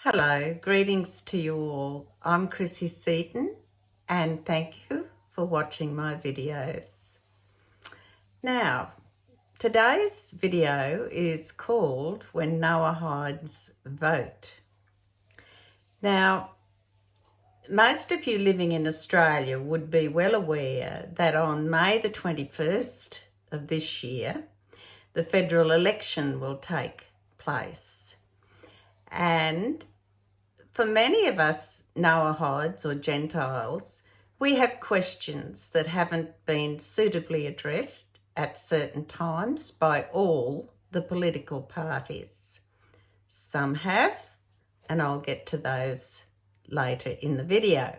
Hello, greetings to you all. I'm Chrissy Seaton and thank you for watching my videos. Now, today's video is called When Noahides Vote. Now, most of you living in Australia would be well aware that on May the 21st of this year, the federal election will take place. And for many of us Noahides or Gentiles, we have questions that haven't been suitably addressed at certain times by all the political parties. Some have, and I'll get to those later in the video.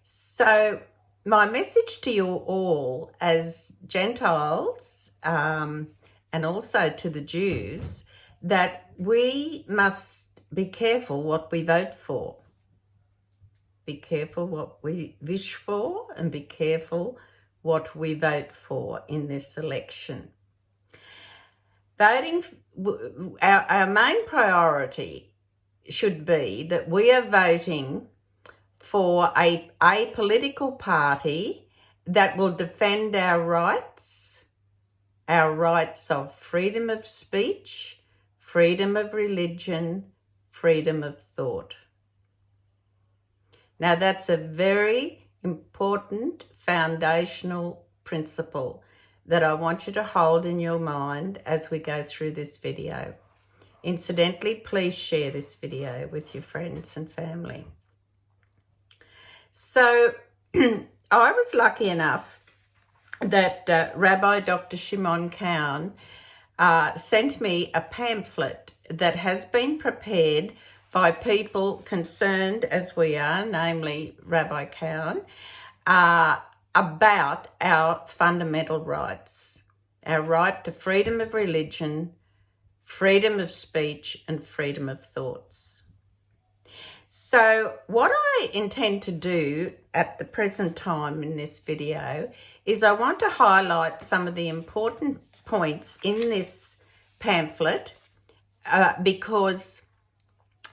So my message to you all as Gentiles and also to the Jews, that we must be careful what we vote for. Be careful what we wish for and be careful what we vote for in this election. Voting, our main priority should be that we are voting for a political party that will defend our rights of freedom of speech, freedom of religion, freedom of thought. Now that's a very important foundational principle that I want you to hold in your mind as we go through this video. Incidentally, please share this video with your friends and family. So I was lucky enough that Rabbi Dr. Shimon Cowan sent me a pamphlet that has been prepared by people concerned as we are, namely Rabbi Cowan, about our fundamental rights, our right to freedom of religion, freedom of speech, and freedom of thoughts. So what I intend to do at the present time in this video is I want to highlight some of the important points in this pamphlet because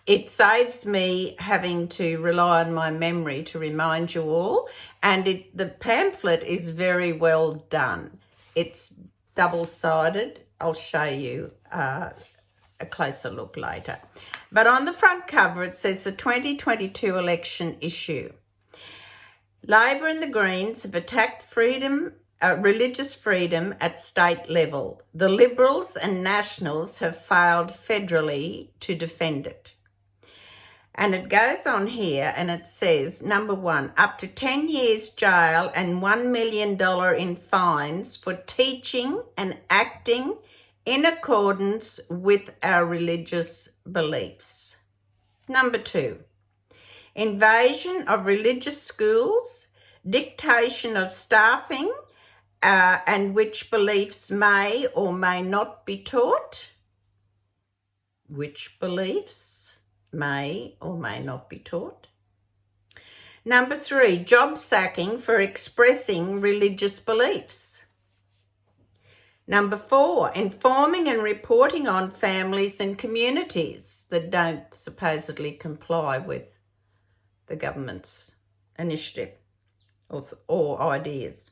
it saves me having to rely on my memory to remind you all, and the pamphlet is very well done. It's double-sided. I'll show you a closer look later. But on the front cover it says the 2022 election issue. Labor and the Greens have attacked religious freedom at state level. The Liberals and Nationals have failed federally to defend it. And it goes on here and it says, number 1, up to 10 years jail and $1 million in fines for teaching and acting in accordance with our religious beliefs. Number 2, invasion of religious schools, dictation of staffing, and which beliefs may or may not be taught. Which beliefs may or may not be taught. Number 3, job sacking for expressing religious beliefs. Number 4, informing and reporting on families and communities that don't supposedly comply with the government's initiative or ideas.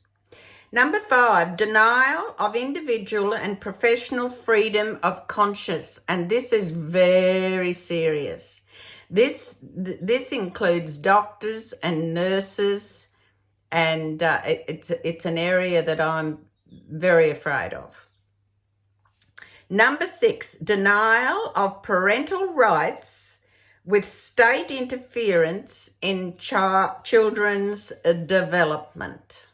Number 5, denial of individual and professional freedom of conscience, and this is very serious. This includes doctors and nurses, and it's an area that I'm very afraid of. Number 6, denial of parental rights with state interference in children's development.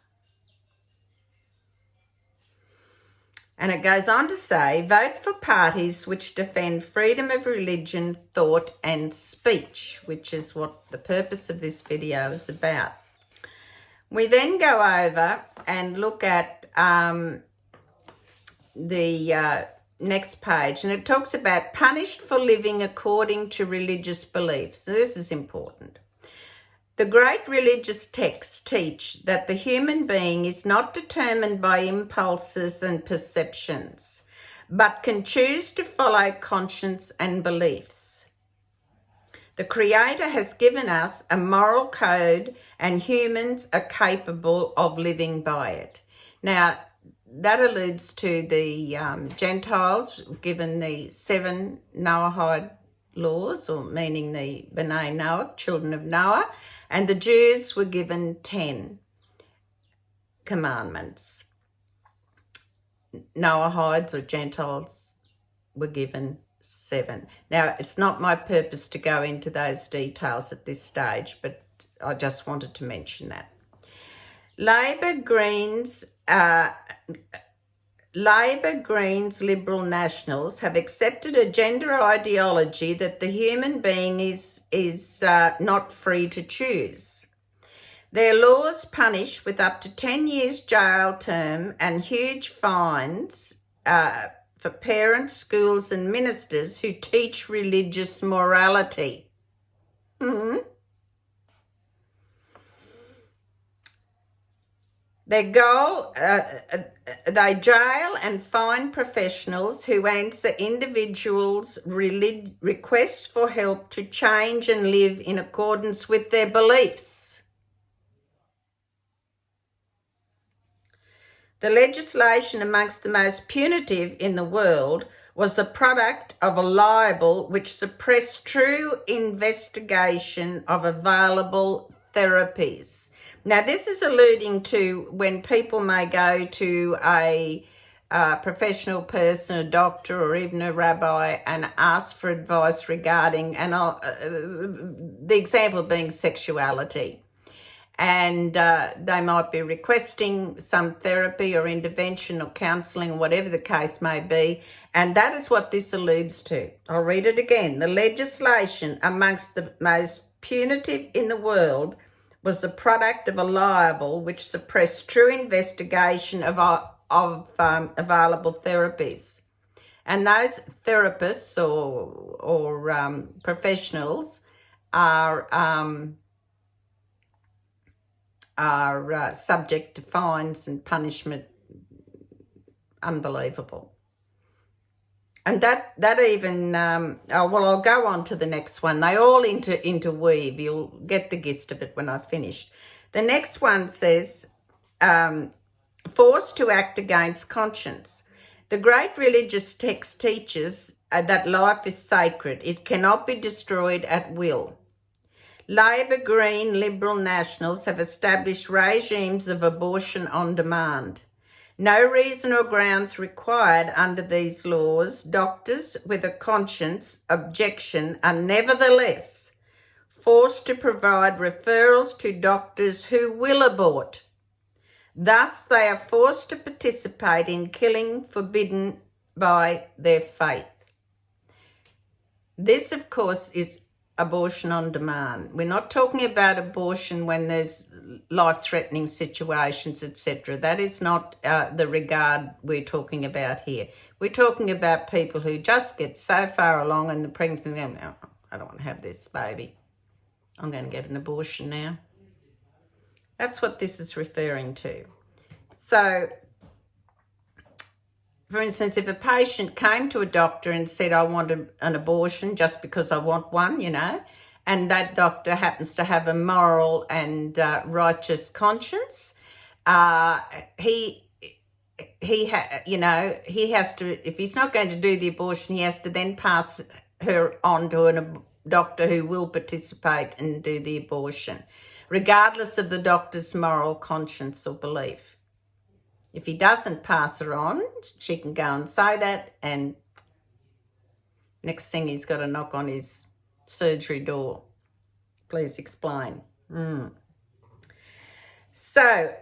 And it goes on to say, vote for parties which defend freedom of religion, thought and speech, which is what the purpose of this video is about. We then go over and look at the next page, and it talks about punished for living according to religious beliefs. So this is important. The great religious texts teach that the human being is not determined by impulses and perceptions, but can choose to follow conscience and beliefs. The Creator has given us a moral code and humans are capable of living by it. Now, that alludes to the Gentiles given the 7 Noahide laws, or meaning the B'nai Noah, children of Noah, and the Jews were given 10 commandments. Noahides or Gentiles were given 7. Now, it's not my purpose to go into those details at this stage, but I just wanted to mention that. Labor, Greens, Liberal Nationals have accepted a gender ideology that the human being is not free to choose. Their laws punish with up to 10 years jail term and huge fines for parents, schools and ministers who teach religious morality. Their goal, they jail and fine professionals who answer individuals' requests for help to change and live in accordance with their beliefs. The legislation amongst the most punitive in the world was the product of a libel which suppressed true investigation of available therapies. Now, this is alluding to when people may go to a professional person, a doctor or even a rabbi, and ask for advice regarding, and the example being sexuality. And they might be requesting some therapy or intervention or counselling or whatever the case may be. And that is what this alludes to. I'll read it again. The legislation amongst the most punitive in the world was the product of a libel which suppressed true investigation of available therapies. And those therapists or professionals are subject to fines and punishment. Unbelievable. And that even, I'll go on to the next one. They all interweave. You'll get the gist of it when I've finished. The next one says, forced to act against conscience. The great religious text teaches that life is sacred. It cannot be destroyed at will. Labor, Green, Liberal Nationals have established regimes of abortion on demand. No reason or grounds required under these laws. Doctors with a conscience objection are nevertheless forced to provide referrals to doctors who will abort. Thus, they are forced to participate in killing forbidden by their faith. This, of course, is abortion on demand. We're not talking about abortion when there's life-threatening situations, etc. That is not the regard we're talking about here. We're talking about people who just get so far along in the pregnancy, oh, I don't want to have this baby. I'm going to get an abortion now. That's what this is referring to. So, for instance, if a patient came to a doctor and said, I want an abortion just because I want one, and that doctor happens to have a moral and righteous conscience, he has to, if he's not going to do the abortion, he has to then pass her on to a doctor who will participate and do the abortion, regardless of the doctor's moral conscience or belief. If he doesn't pass her on, she can go and say that, and next thing he's got to knock on his surgery door. Please explain. So,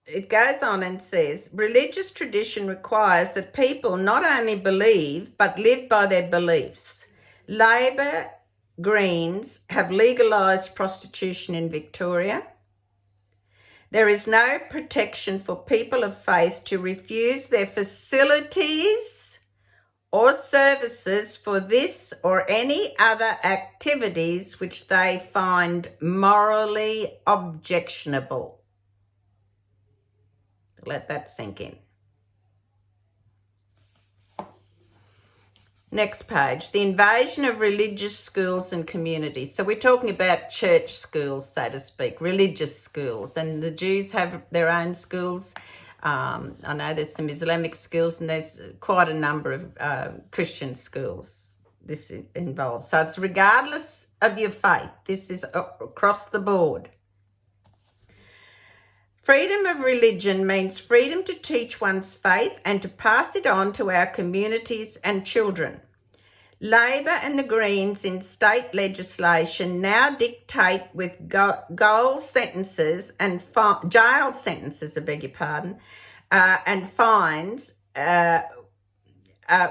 it goes on and says, religious tradition requires that people not only believe, but live by their beliefs. Labor, Greens have legalised prostitution in Victoria. There is no protection for people of faith to refuse their facilities or services for this or any other activities which they find morally objectionable. Let that sink in. Next page, the invasion of religious schools and communities. So we're talking about church schools, so to speak, religious schools. And the Jews have their own schools. I know there's some Islamic schools and there's quite a number of Christian schools this involves. So it's regardless of your faith. This is across the board. Freedom of religion means freedom to teach one's faith and to pass it on to our communities and children. Labor and the Greens in state legislation now dictate with jail sentences, and and fines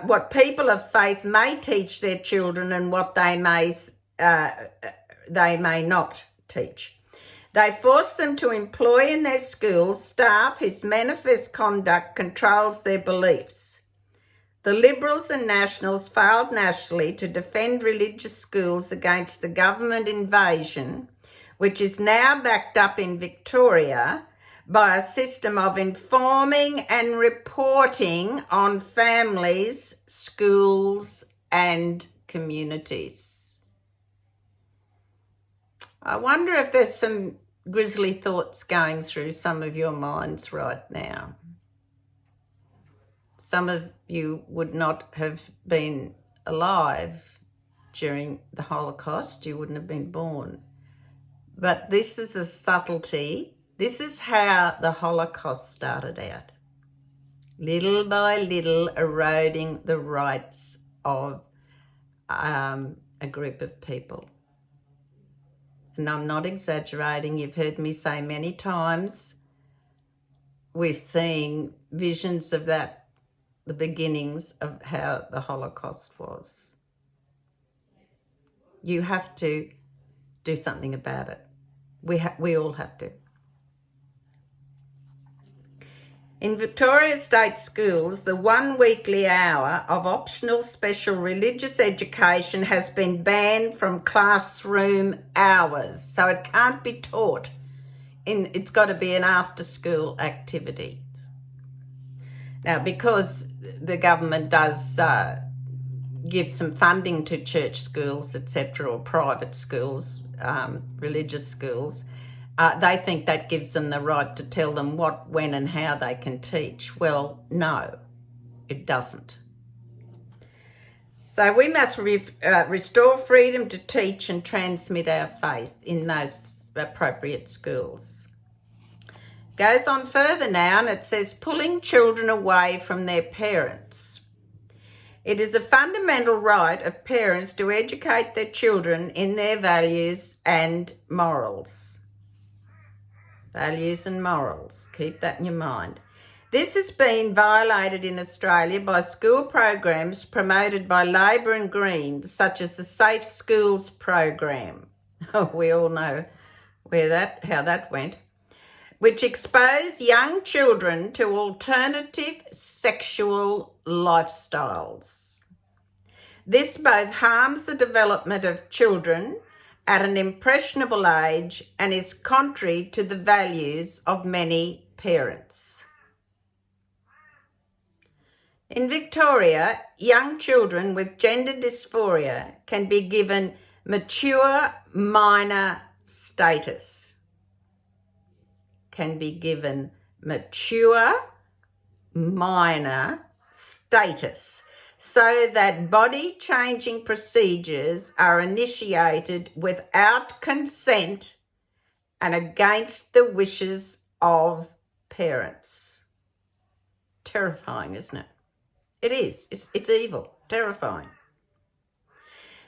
what people of faith may teach their children and what they may not teach. They force them to employ in their schools staff whose manifest conduct controls their beliefs. The Liberals and Nationals failed nationally to defend religious schools against the government invasion, which is now backed up in Victoria by a system of informing and reporting on families, schools, and communities. I wonder if there's some grisly thoughts going through some of your minds right now. Some of you would not have been alive during the Holocaust. You wouldn't have been born. But this is a subtlety. This is how the Holocaust started out. Little by little eroding the rights of a group of people. And I'm not exaggerating. You've heard me say many times, we're seeing visions of that, the beginnings of how the Holocaust was. You have to do something about it. We all have to. In Victoria State schools, the 1 weekly hour of optional special religious education has been banned from classroom hours. So it can't be taught. It's got to be an after-school activity. Now, because the government does give some funding to church schools, etc., or private schools, religious schools, they think that gives them the right to tell them what, when and how they can teach. Well, no, it doesn't. So we must restore freedom to teach and transmit our faith in those appropriate schools. Goes on further now and it says pulling children away from their parents. It is a fundamental right of parents to educate their children in their values and morals. Values and morals. Keep that in your mind. This has been violated in Australia by school programs promoted by Labor and Greens, such as the Safe Schools program. Oh, we all know how that went. Which expose young children to alternative sexual lifestyles. This both harms the development of children at an impressionable age and is contrary to the values of many parents. In Victoria, young children with gender dysphoria can be given mature minor status. Can be given mature minor status, so that body-changing procedures are initiated without consent and against the wishes of parents. Terrifying, isn't it? It is. It's evil. Terrifying.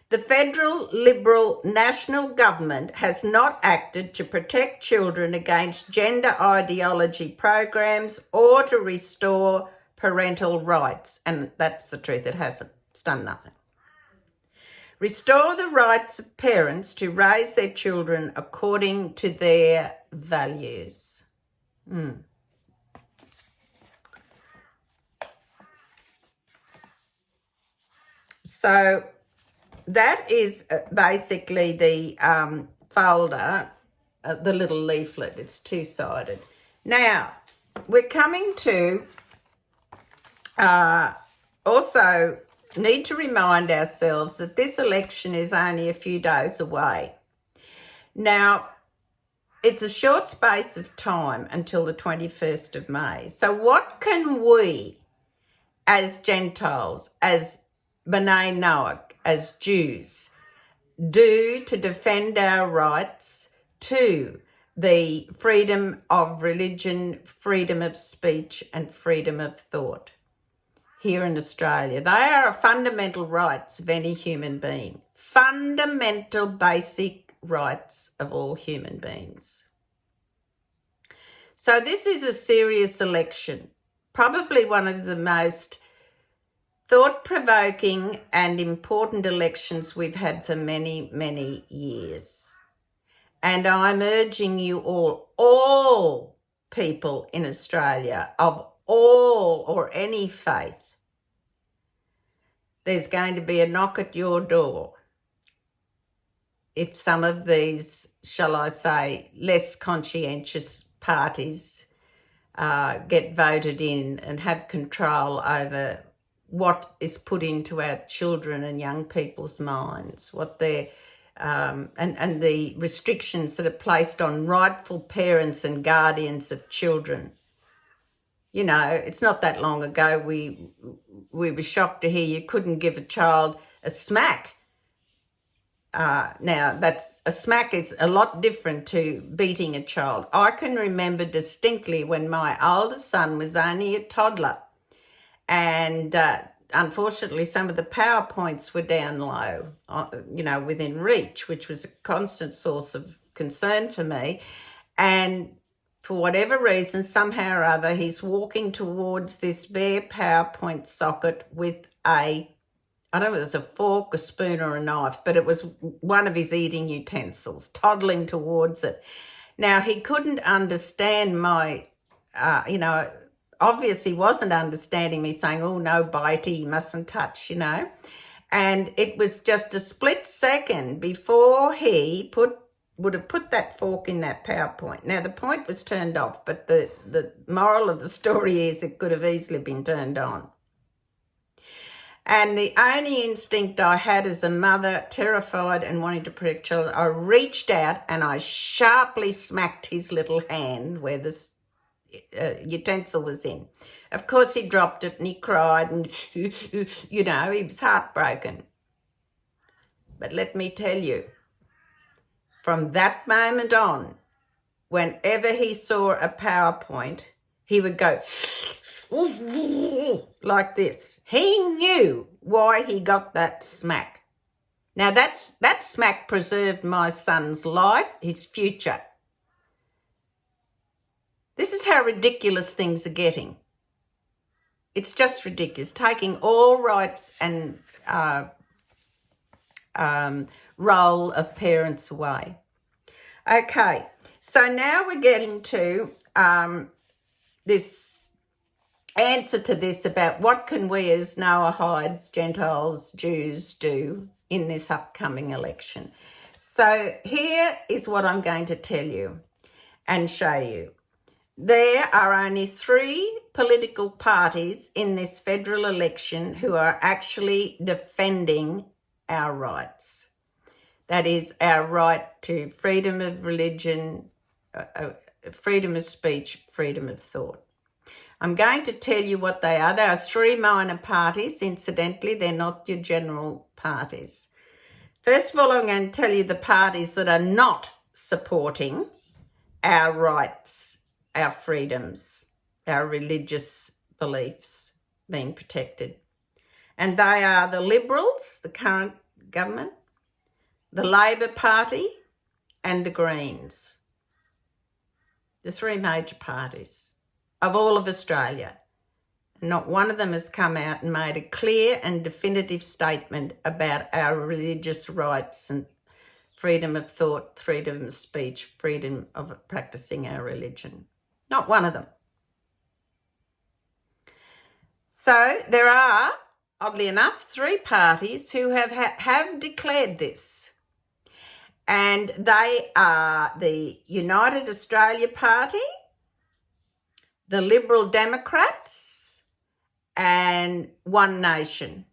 The federal Liberal national government has not acted to protect children against gender ideology programs or to restore parental rights. And that's the truth. It hasn't. It's done nothing. Restore the rights of parents to raise their children according to their values. So that is basically the folder, the little leaflet. It's two-sided. Now, we're coming to also need to remind ourselves that this election is only a few days away. Now, it's a short space of time until the 21st of May. So what can we, as Gentiles, as B'nai Noach, as Jews, do to defend our rights to the freedom of religion, freedom of speech, and freedom of thought here in Australia? They are fundamental rights of any human being. Fundamental basic rights of all human beings. So this is a serious election, probably one of the most thought-provoking and important elections we've had for many, many years. And I'm urging you all people in Australia of all or any faith, there's going to be a knock at your door if some of these, shall I say, less conscientious parties get voted in and have control over what is put into our children and young people's minds, what they're and the restrictions that are placed on rightful parents and guardians of children. You know, it's not that long ago we were shocked to hear you couldn't give a child a smack. Now, a smack is a lot different to beating a child. I can remember distinctly when my oldest son was only a toddler, and unfortunately some of the PowerPoints were down low, within reach, which was a constant source of concern for me. And for whatever reason, somehow or other, he's walking towards this bare PowerPoint socket with I don't know if it was a fork, a spoon or a knife, but it was one of his eating utensils, toddling towards it. Now, he couldn't understand my, obviously wasn't understanding me saying, oh, no, bitey, you mustn't touch, And it was just a split second before he would have put that fork in that PowerPoint. Now, the point was turned off, but the moral of the story is it could have easily been turned on. And the only instinct I had as a mother, terrified and wanting to protect children, I reached out and I sharply smacked his little hand where this utensil was in. Of course, he dropped it and he cried and, he was heartbroken. But let me tell you, from that moment on, whenever he saw a PowerPoint, he would go like this. He knew why he got that smack. Now, that smack preserved my son's life, his future. This is how ridiculous things are getting. It's just ridiculous, taking all rights and role of parents away. Okay, so now we're getting to this answer to this about what can we as Noahides, Gentiles, Jews do in this upcoming election. So here is what I'm going to tell you and show you. There are only 3 political parties in this federal election who are actually defending our rights. That is our right to freedom of religion, freedom of speech, freedom of thought. I'm going to tell you what they are. There are 3 minor parties. Incidentally, they're not your general parties. First of all, I'm going to tell you the parties that are not supporting our rights, our freedoms, our religious beliefs being protected. And they are the Liberals, the current government, the Labor Party, and the Greens. The 3 major parties of all of Australia. Not one of them has come out and made a clear and definitive statement about our religious rights and freedom of thought, freedom of speech, freedom of practicing our religion. Not one of them. So there are, oddly enough, 3 parties who have declared this. And they are the United Australia Party, the Liberal Democrats, and One Nation.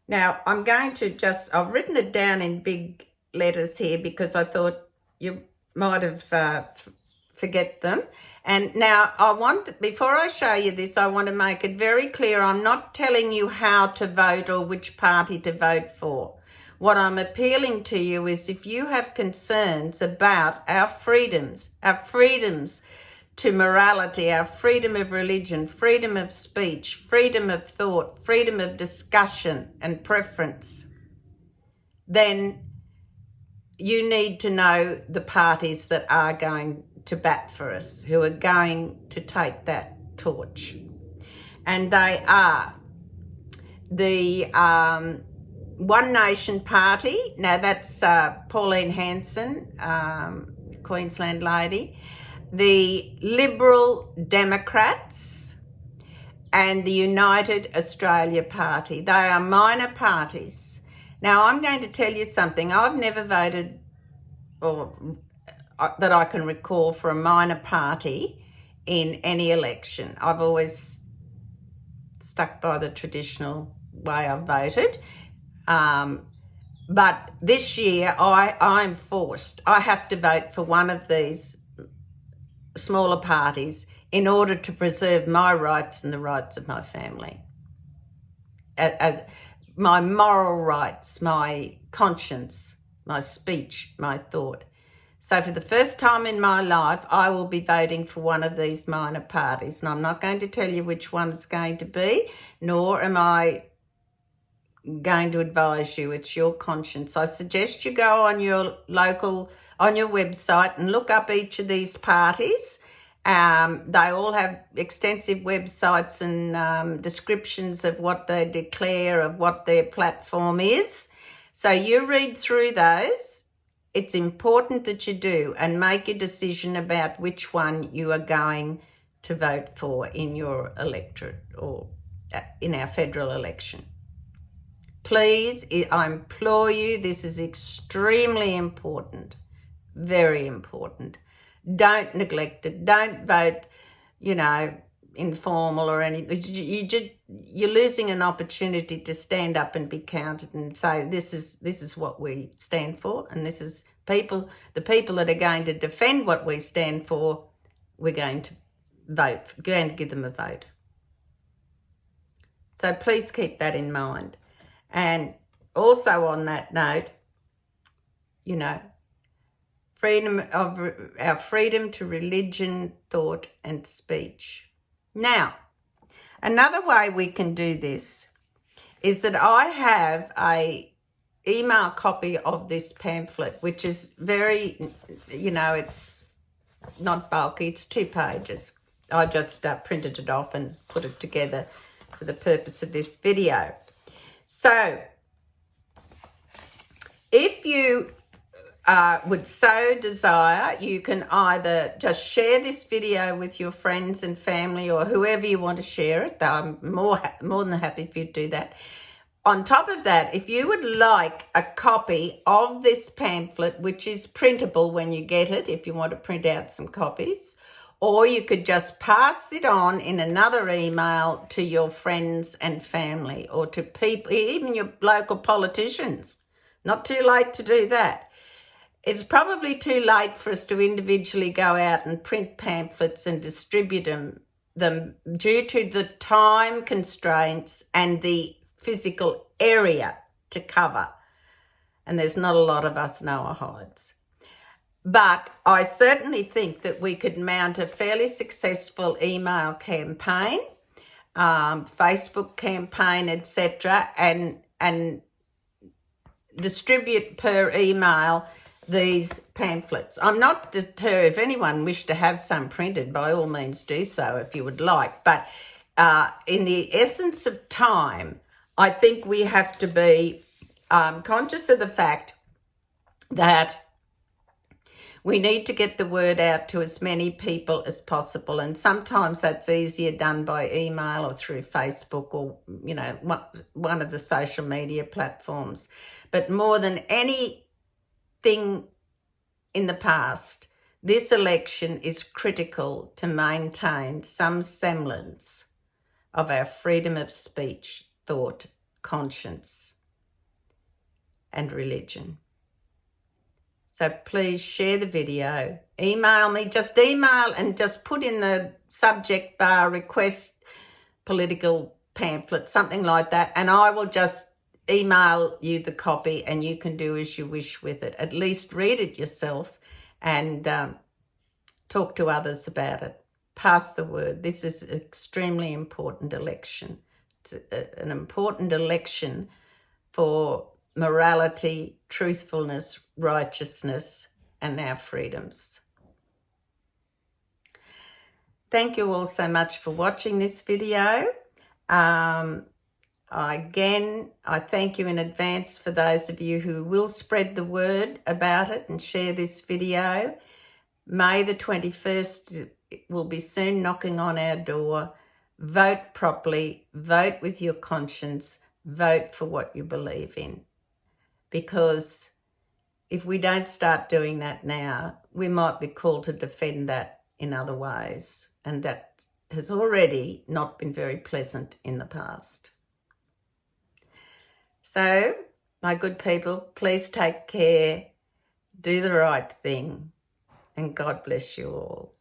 Now, I'm going to I've written it down in big letters here because I thought you might have forget them. And now before I show you this, I want to make it very clear, I'm not telling you how to vote or which party to vote for. What I'm appealing to you is if you have concerns about our freedoms to morality, our freedom of religion, freedom of speech, freedom of thought, freedom of discussion and preference, then you need to know the parties that are going to bat for us, who are going to take that torch. And they are the One Nation Party. Now that's Pauline Hanson, Queensland lady. The Liberal Democrats and the United Australia Party. They are minor parties. Now, I'm going to tell you something. I've never voted, or that I can recall, for a minor party in any election. I've always stuck by the traditional way I've voted. But this year, I'm forced. I have to vote for one of these smaller parties in order to preserve my rights and the rights of my family, as my moral rights, my conscience, my speech, my thought. So for the first time in my life, I will be voting for one of these minor parties, and I'm not going to tell you which one it's going to be, nor am I going to advise you. It's your conscience. I suggest you go on your website and look up each of these parties. They all have extensive websites and descriptions of what they declare, of what their platform is. So you read through those. It's important that you do and make a decision about which one you are going to vote for in your electorate or in our federal election. Please, I implore you, this is extremely important, very important. Don't neglect it. Don't vote, informal or anything. You're losing an opportunity to stand up and be counted and say, this is what we stand for, and this is the people that are going to defend what we stand for, we're going to give them a vote. So please keep that in mind. And also on that note, our freedom to religion, thought and speech. Now, another way we can do this is that I have a email copy of this pamphlet, which is very, it's not bulky, it's 2 pages. I just printed it off and put it together for the purpose of this video. So, if you would so desire, you can either just share this video with your friends and family or whoever you want to share it. I'm more than happy for you to do that. On top of that, if you would like a copy of this pamphlet, which is printable when you get it, if you want to print out some copies, or you could just pass it on in another email to your friends and family or to people, even your local politicians. Not too late to do that. It's probably too late for us to individually go out and print pamphlets and distribute them due to the time constraints and the physical area to cover. And there's not a lot of us Noahides. But I certainly think that we could mount a fairly successful email campaign, Facebook campaign, etc., and distribute per email these pamphlets. I'm not deterred. If anyone wished to have some printed, by all means do so if you would like. But in the essence of time, I think we have to be conscious of the fact that we need to get the word out to as many people as possible, and sometimes that's easier done by email or through Facebook or, one of the social media platforms. But more than anything in the past, this election is critical to maintain some semblance of our freedom of speech, thought, conscience and religion. So please share the video, email me, just email and just put in the subject bar request political pamphlet, something like that, and I will just email you the copy and you can do as you wish with it. At least read it yourself and talk to others about it. Pass the word. This is an extremely important election. It's an important election for morality, truthfulness, righteousness, and our freedoms. Thank you all so much for watching this video. I thank you in advance for those of you who will spread the word about it and share this video. May the 21st will be soon knocking on our door. Vote properly, vote with your conscience, vote for what you believe in. Because if we don't start doing that now, we might be called to defend that in other ways. And that has already not been very pleasant in the past. So, my good people, please take care, do the right thing, and God bless you all.